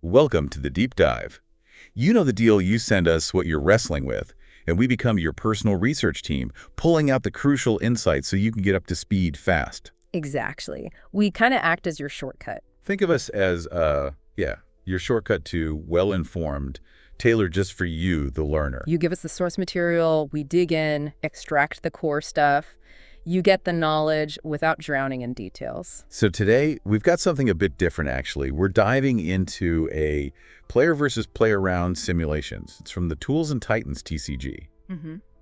Welcome to the Deep Dive. You know the deal, you send us what you're wrestling with, and we become your personal research team, pulling out the crucial insights so you can get up to speed fast. Exactly. We kind of act as your shortcut. Think of us as, your shortcut to well-informed, tailored just for you, the learner. You give us the source material, we dig in, extract the core stuff. You get the knowledge without drowning in details. So today, we've got something a bit different, actually. We're diving into a player versus player round simulations. It's from the Tools Titans TCG.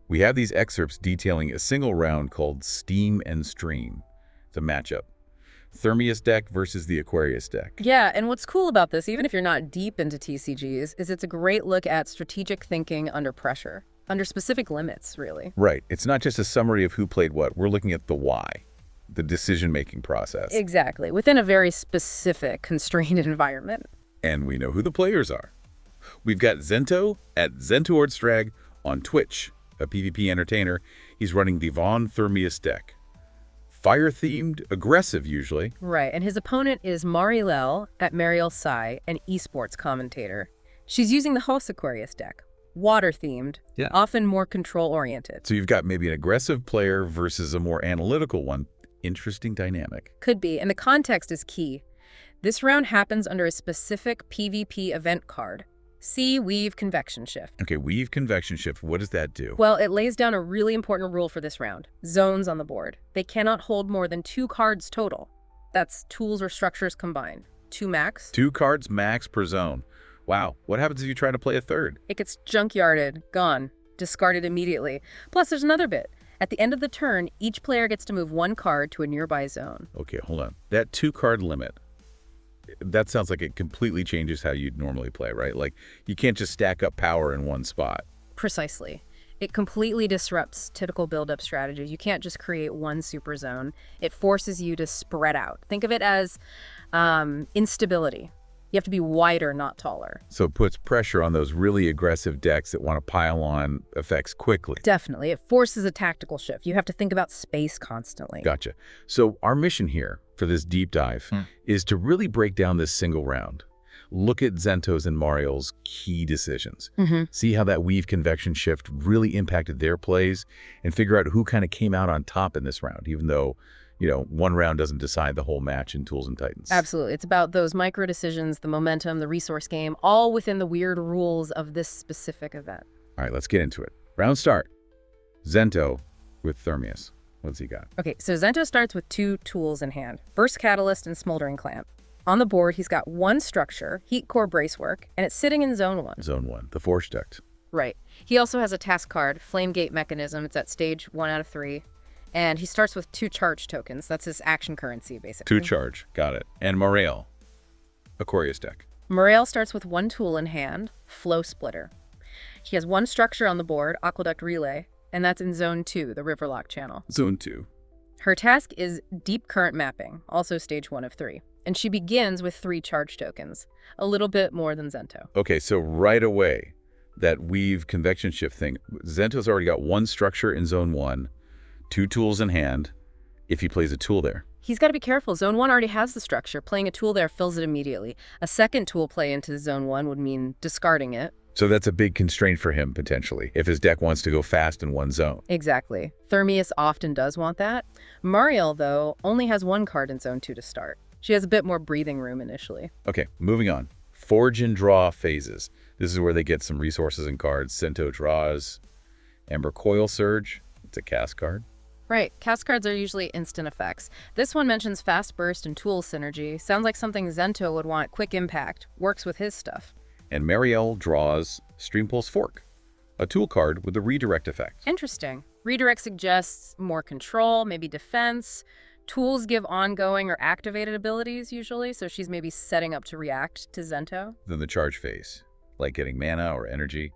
We have these excerpts detailing a single round called Steam and Stream. It's a matchup. Thermius deck versus the Aquarius deck. Yeah, and what's cool about this, even if you're not deep into TCGs, is it's a great look at strategic thinking under pressure. Under specific limits, really. Right. It's not just a summary of who played what. We're looking at the why, the decision-making process. Exactly. Within a very specific, constrained environment. And we know who the players are. We've got Zento at Zentoordstrag on Twitch, a PvP entertainer. He's running the Von Thermius deck. Fire-themed, aggressive usually. Right. And his opponent is Marael at Marael, an esports commentator. She's using the host Aquarius deck. Water-themed, often more control-oriented. So you've got maybe an aggressive player versus a more analytical one. Interesting dynamic. Could be, and the context is key. This round happens under a specific PvP event card. See Weave Convection Shift. Okay, Weave Convection Shift, what does that do? Well, it lays down a really important rule for this round. Zones on the board. They cannot hold more than 2 cards total. That's tools or structures combined. 2 max. 2 cards max per zone. Wow, what happens if you try to play a third? It gets junkyarded, gone, discarded immediately. Plus, there's another bit. At the end of the turn, each player gets to move 1 card to a nearby zone. Okay, hold on. That 2-card limit, that sounds like it completely changes how you'd normally play, right? Like, you can't just stack up power in one spot. Precisely. It completely disrupts typical build-up strategies. You can't just create one super zone. It forces you to spread out. Think of it as instability. You have to be wider, not taller. So it puts pressure on those really aggressive decks that want to pile on effects quickly. Definitely. It forces a tactical shift. You have to think about space constantly. Gotcha. So our mission here for this deep dive is to really break down this single round. Look at Zento's and Marael's key decisions. See how that Weave Convection Shift really impacted their plays and figure out who kind of came out on top in this round, even though one round doesn't decide the whole match in Tools and Titans. Absolutely. It's about those micro decisions, the momentum, the resource game, all within the weird rules of this specific event. All right, let's get into it. Round start. Zento with Thermius. What's he got? Okay, so Zento starts with 2 tools in hand, Burst Catalyst and Smoldering Clamp. On the board, he's got 1 structure, Heat Core Bracework, and it's sitting in Zone 1. Zone 1, the Force Duct. Right. He also has a task card, Flame Gate Mechanism. It's at stage 1 out of 3. And he starts with 2 charge tokens. That's his action currency, basically. 2 charge. Got it. And Marael, Aquarius deck. Marael starts with 1 tool in hand, Flow Splitter. He has 1 structure on the board, Aqueduct Relay, and that's in Zone 2, the Riverlock channel. Zone 2. Her task is Deep Current Mapping, also stage 1 of 3. And she begins with 3 charge tokens, a little bit more than Zento. Okay, so right away, that Weave Convection Shift thing, Zento's already got 1 structure in Zone 1, 2 tools in hand, if he plays a tool there. He's got to be careful. Zone 1 already has the structure. Playing a tool there fills it immediately. A second tool play into Zone 1 would mean discarding it. So that's a big constraint for him, potentially, if his deck wants to go fast in one zone. Exactly. Thermius often does want that. Marael, though, only has 1 card in Zone 2 to start. She has a bit more breathing room initially. Okay, moving on. Forge and draw phases. This is where they get some resources and cards. Zento draws Ember Coil Surge. It's a cast card. Right. Cast cards are usually instant effects. This one mentions Fast Burst and Tool Synergy. Sounds like something Zento would want. Quick impact. Works with his stuff. And Marael draws Stream Pulse Fork, a tool card with a redirect effect. Interesting. Redirect suggests more control, maybe defense. Tools give ongoing or activated abilities usually, so she's maybe setting up to react to Zento. Then the charge phase, like getting mana or energy.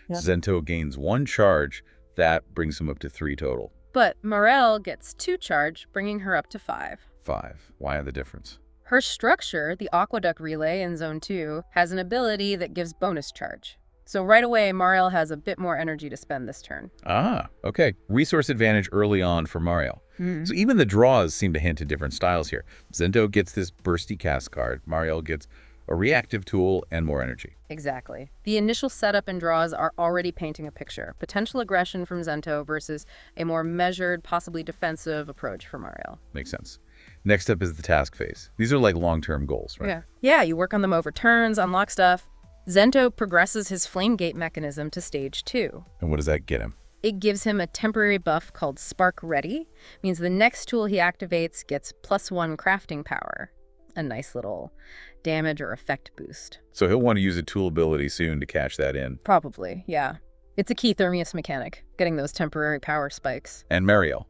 Yep. Zento gains 1 charge. That brings him up to 3 total. But Marael gets 2 charge, bringing her up to 5. 5. Why the difference? Her structure, the Aqueduct Relay in Zone 2, has an ability that gives bonus charge. So right away, Marael has a bit more energy to spend this turn. Ah, okay. Resource advantage early on for Marael. So even the draws seem to hint at different styles here. Zento gets this bursty cast card. Marael gets a a reactive tool, and more energy. Exactly. The initial setup and draws are already painting a picture. Potential aggression from Zento versus a more measured, possibly defensive approach from Marael. Makes sense. Next up is the task phase. These are like long-term goals, right? Yeah, you work on them over turns, unlock stuff. Zento progresses his Flame Gate mechanism to stage 2. And what does that get him? It gives him a temporary buff called Spark Ready. Means the next tool he activates gets +1 crafting power. A nice little damage or effect boost. So he'll want to use a tool ability soon to cash that in. Probably, yeah. It's a key Thermius mechanic, getting those temporary power spikes. And Marael,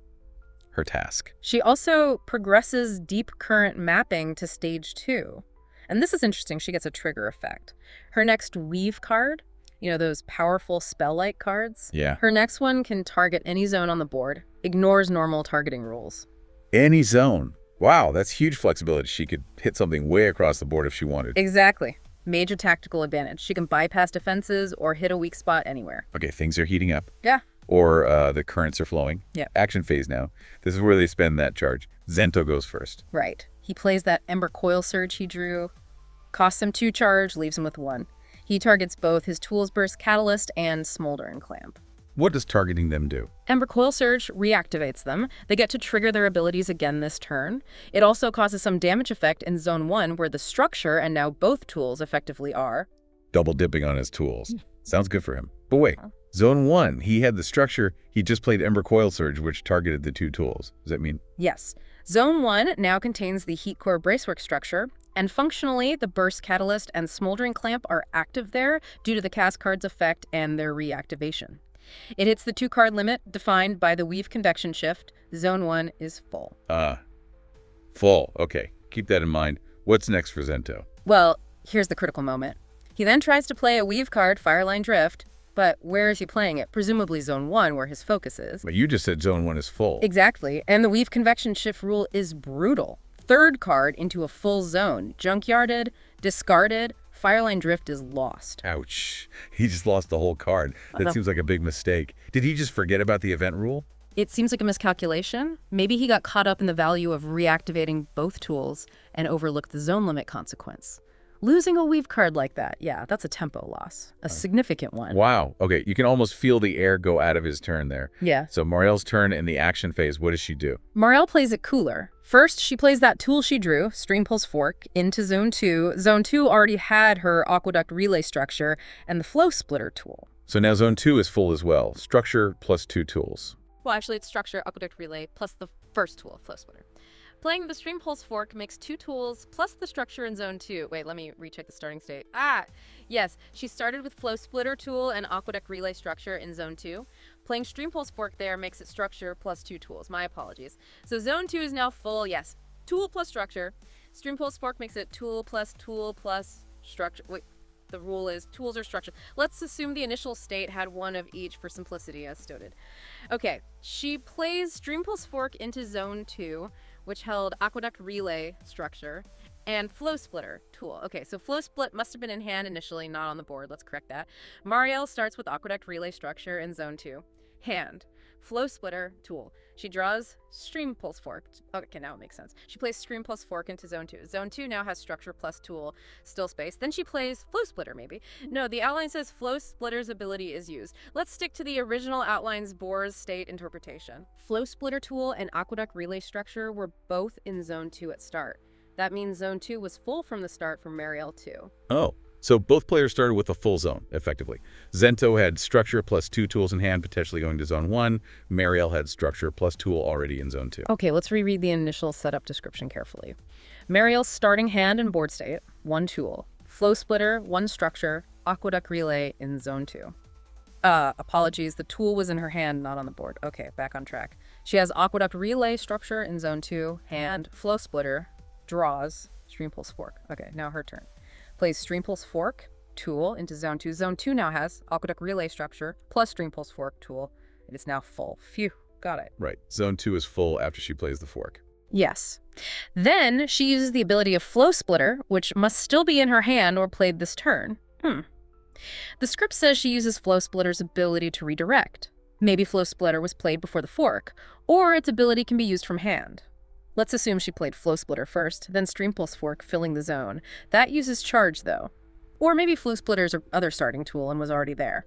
her task. She also progresses Deep Current mapping to stage 2. And this is interesting, she gets a trigger effect. Her next Weave card, you know, those powerful spell-like cards? Yeah. Her next one can target any zone on the board, ignores normal targeting rules. Any zone. Wow, that's huge flexibility. She could hit something way across the board if she wanted. Exactly. Major tactical advantage. She can bypass defenses or hit a weak spot anywhere. Okay, things are heating up. Yeah. Or the currents are flowing. Yeah. Action phase now. This is where they spend that charge. Zento goes first. Right. He plays that Ember Coil Surge he drew. Costs him 2 charge, leaves him with 1. He targets both his Tools Burst Catalyst and Smoldering Clamp. What does targeting them do? Ember Coil Surge reactivates them. They get to trigger their abilities again this turn. It also causes some damage effect in Zone 1, where the structure and now both tools effectively are. Double dipping on his tools. Sounds good for him. But wait, Zone 1, he had the structure. He just played Ember Coil Surge, which targeted the 2 tools. Does that mean? Yes. Zone 1 now contains the Heat Core Bracework structure, and functionally, the Burst Catalyst and Smoldering Clamp are active there due to the cast card's effect and their reactivation. It hits the 2-card limit defined by the Weave Convection shift. Zone 1 is full. Full. Okay. Keep that in mind. What's next for Zento? Well, here's the critical moment. He then tries to play a Weave card, Fireline Drift, but where is he playing it? Presumably Zone 1, where his focus is. But you just said Zone 1 is full. Exactly, and the Weave Convection shift rule is brutal. 3rd card into a full zone. Junkyarded, discarded, Fireline Drift is lost. Ouch. He just lost the whole card. That seems like a big mistake. Did he just forget about the event rule? It seems like a miscalculation. Maybe he got caught up in the value of reactivating both tools and overlooked the zone limit consequence. Losing a Weave card like that, yeah, that's a tempo loss. A significant one. Wow. Okay, you can almost feel the air go out of his turn there. Yeah. So Marael's turn in the action phase, what does she do? Marael plays it cooler. First, she plays that tool she drew, Stream Pulse Fork, into Zone 2. Zone 2 already had her Aqueduct Relay structure and the Flow Splitter tool. So now Zone 2 is full as well. Structure plus 2 tools. Well, actually, it's Structure, Aqueduct Relay, plus the first tool, Flow Splitter. Playing the Stream Pulse Fork makes 2 tools plus the structure in Zone 2. Wait, let me recheck the starting state. Yes, she started with Flow Splitter tool and Aqueduct Relay structure in Zone 2. Playing Stream Pulse Fork there makes it structure plus 2 tools. My apologies. So Zone 2 is now full, yes. Tool plus structure. Stream Pulse Fork makes it tool plus structure. Wait, the rule is tools or structure. Let's assume the initial state had one of each for simplicity, as stated. Okay, she plays Stream Pulse Fork into Zone 2, which held Aqueduct Relay structure, and Flow Splitter tool. Okay, so Flow Split must have been in hand initially, not on the board. Let's correct that. Marael starts with Aqueduct Relay structure in Zone 2. Hand. Flow Splitter tool. She draws Stream Pulse Fork. Okay, now it makes sense. She plays Stream Pulse Fork into Zone 2. Zone 2 now has structure plus tool, still space. Then she plays Flow Splitter, maybe. No, the outline says Flow Splitter's ability is used. Let's stick to the original outline's Bohr's state interpretation. Flow Splitter tool and Aqueduct Relay structure were both in Zone 2 at start. That means Zone 2 was full from the start for Marael too. Oh, so both players started with a full zone, effectively. Zento had structure plus 2 tools in hand, potentially going to Zone 1. Marael had structure plus tool already in Zone 2. Okay, let's reread the initial setup description carefully. Marael's starting hand and board state, 1 tool. Flow Splitter, 1 structure. Aqueduct Relay in Zone 2. Apologies, the tool was in her hand, not on the board. Okay, back on track. She has Aqueduct Relay structure in Zone 2, hand, Flow Splitter, draws, Stream Pulse Fork. Okay, now her turn. Plays Stream Pulse Fork tool into Zone 2. Zone 2 now has Aqueduct Relay structure plus Stream Pulse Fork tool. It is now full. Phew, got it. Right. Zone 2 is full after she plays the fork. Yes. Then she uses the ability of Flow Splitter, which must still be in her hand or played this turn. The script says she uses Flow Splitter's ability to redirect. Maybe Flow Splitter was played before the fork, or its ability can be used from hand. Let's assume she played Flow Splitter first, then Stream Pulse Fork, filling the zone. That uses charge, though. Or maybe Flow Splitter's other starting tool and was already there.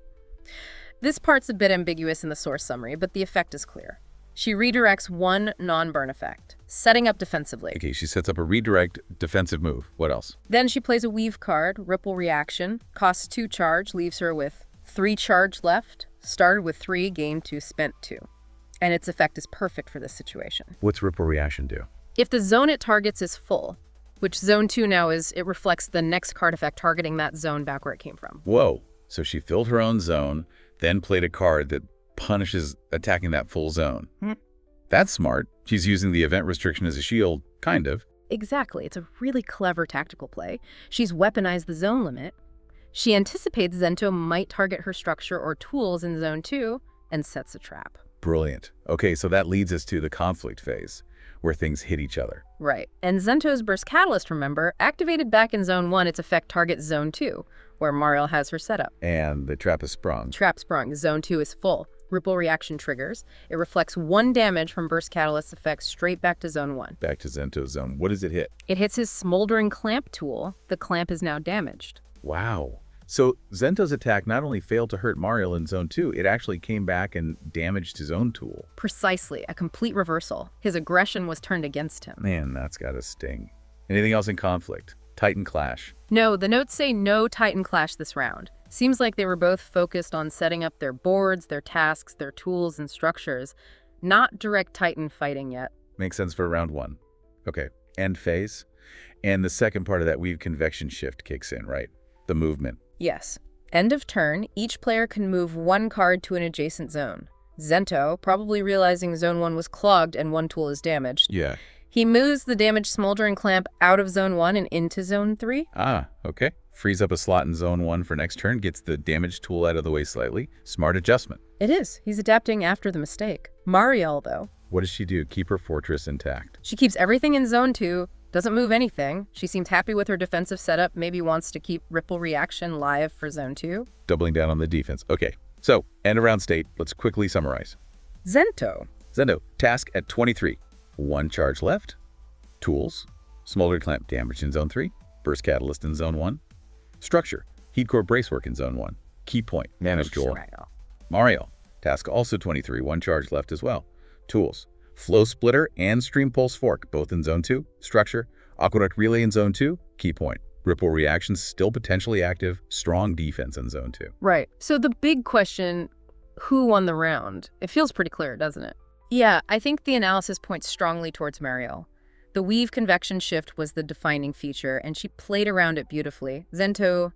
This part's a bit ambiguous in the source summary, but the effect is clear. She redirects one non-burn effect, setting up defensively. Okay, she sets up a redirect defensive move. What else? Then she plays a Weave card, Ripple Reaction, costs 2 charge, leaves her with 3 charge left, started with 3, gained 2, spent 2. And its effect is perfect for this situation. What's Ripple Reaction do? If the zone it targets is full, which Zone 2 now is, it reflects the next card effect targeting that zone back where it came from. Whoa. So she filled her own zone, then played a card that punishes attacking that full zone. That's smart. She's using the event restriction as a shield, kind of. Exactly. It's a really clever tactical play. She's weaponized the zone limit. She anticipates Zento might target her structure or tools in Zone 2 and sets a trap. Brilliant. Okay, so that leads us to the conflict phase, where things hit each other. Right. And Zento's Burst Catalyst, remember, activated back in Zone 1, its effect targets Zone 2, where Marael has her setup. And the trap is sprung. Trap sprung. Zone 2 is full. Ripple Reaction triggers. It reflects 1 damage from Burst Catalyst's effects straight back to Zone 1. Back to Zento's zone. What does it hit? It hits his Smoldering Clamp tool. The clamp is now damaged. Wow. So Zento's attack not only failed to hurt Marael in Zone 2, it actually came back and damaged his own tool. Precisely. A complete reversal. His aggression was turned against him. Man, that's gotta sting. Anything else in conflict? Titan Clash. No, the notes say no Titan Clash this round. Seems like they were both focused on setting up their boards, their tasks, their tools, and structures. Not direct Titan fighting yet. Makes sense for round 1. Okay, end phase. And the second part of that Weave Convection shift kicks in, right? The movement. Yes. End of turn, each player can move 1 card to an adjacent zone. Zento, probably realizing Zone 1 was clogged and 1 tool is damaged. Yeah. He moves the damaged Smoldering Clamp out of Zone 1 and into Zone 3. Ah, okay. Frees up a slot in Zone 1 for next turn, gets the damaged tool out of the way slightly. Smart adjustment. It is. He's adapting after the mistake. Marael, though. What does she do? Keep her fortress intact. She keeps everything in Zone 2, doesn't move anything. She seems happy with her defensive setup, maybe wants to keep Ripple Reaction live for Zone 2. Doubling down on the defense. Okay, so end of round state. Let's quickly summarize. Zento. Zento, task at 23. 1 charge left. Tools. Smoldering Clamp damage in Zone 3. Burst Catalyst in Zone 1. Structure. Heat Core Bracework in Zone 1. Key point. Manage tool. Marael. Task also 23. 1 charge left as well. Tools. Flow Splitter and Stream Pulse Fork, both in Zone 2. Structure. Aqueduct Relay in Zone 2. Key point. Ripple Reactions still potentially active. Strong defense in Zone 2. Right. So the big question, who won the round? It feels pretty clear, doesn't it? Yeah, I think the analysis points strongly towards Marael. The Weave Convection shift was the defining feature, and she played around it beautifully. Zento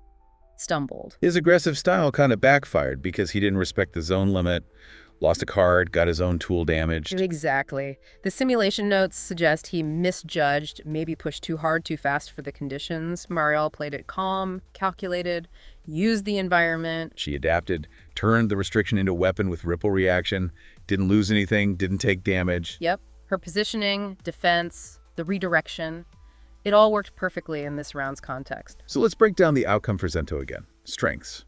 stumbled. His aggressive style kind of backfired because he didn't respect the zone limit, lost a card, got his own tool damaged. Exactly. The simulation notes suggest he misjudged, maybe pushed too hard, too fast for the conditions. Marael played it calm, calculated, used the environment. She adapted, turned the restriction into a weapon with Ripple Reaction, didn't lose anything, didn't take damage. Yep. Her positioning, defense, the redirection, it all worked perfectly in this round's context. So let's break down the outcome for Zento again. Strengths.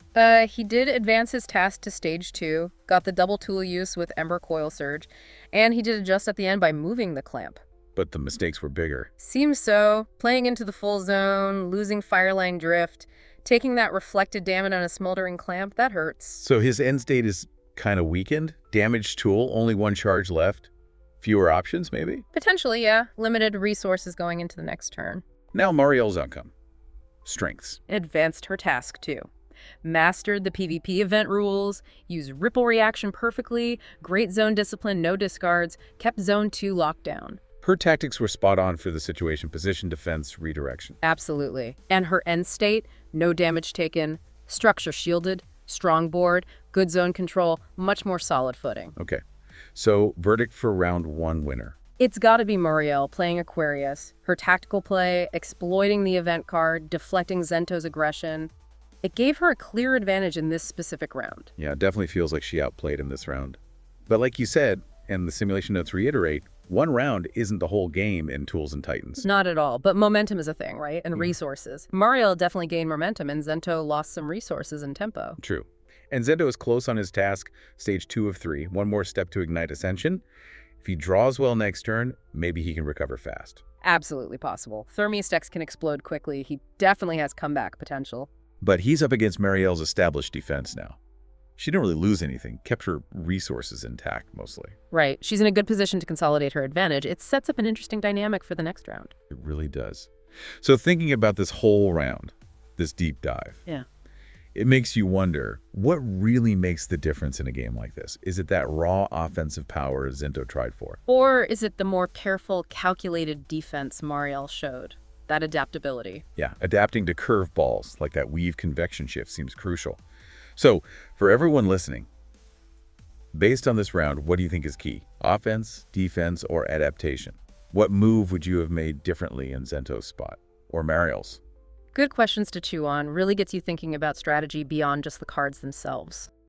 He did advance his task to stage 2, got the double tool use with Ember Coil Surge, and he did adjust at the end by moving the clamp. But the mistakes were bigger. Seems so. Playing into the full zone, losing Fireline Drift, taking that reflected damage on a Smoldering Clamp, that hurts. So his end state is kind of weakened. Damaged tool, only 1 charge left. Fewer options, maybe? Potentially, yeah. Limited resources going into the next turn. Now Marael's outcome. Strengths. Advanced her task, too. Mastered the PvP event rules, used Ripple Reaction perfectly, great zone discipline, no discards, kept Zone 2 locked down. Her tactics were spot on for the situation: position, defense, redirection. Absolutely. And her end state, no damage taken, structure shielded, strong board, good zone control, much more solid footing. Okay. So, verdict for round 1 winner. It's got to be Marael playing Aquarius. Her tactical play, exploiting the event card, deflecting Zento's aggression. It gave her a clear advantage in this specific round. Yeah, it definitely feels like she outplayed him this round. But like you said, and the simulation notes reiterate, 1 round isn't the whole game in Tools and Titans. Not at all, but momentum is a thing, right? And resources. Marael definitely gained momentum, and Zento lost some resources and tempo. True. And Zento is close on his task, stage 2 of 3, 1 more step to ignite Ascension. If he draws well next turn, maybe he can recover fast. Absolutely possible. Thermius decks can explode quickly. He definitely has comeback potential. But he's up against Marael's established defense now. She didn't really lose anything, kept her resources intact mostly. Right. She's in a good position to consolidate her advantage. It sets up an interesting dynamic for the next round. It really does. So thinking about this whole round, this deep dive, it makes you wonder, what really makes the difference in a game like this? Is it that raw offensive power Zento tried for? Or is it the more careful, calculated defense Marael showed? That adaptability. Yeah, adapting to curveballs like that weave convection shift seems crucial. So, for everyone listening, based on this round, what do you think is key? Offense, defense, or adaptation? What move would you have made differently in Zento's spot? Or Marael's? Good questions to chew on. Really gets you thinking about strategy beyond just the cards themselves.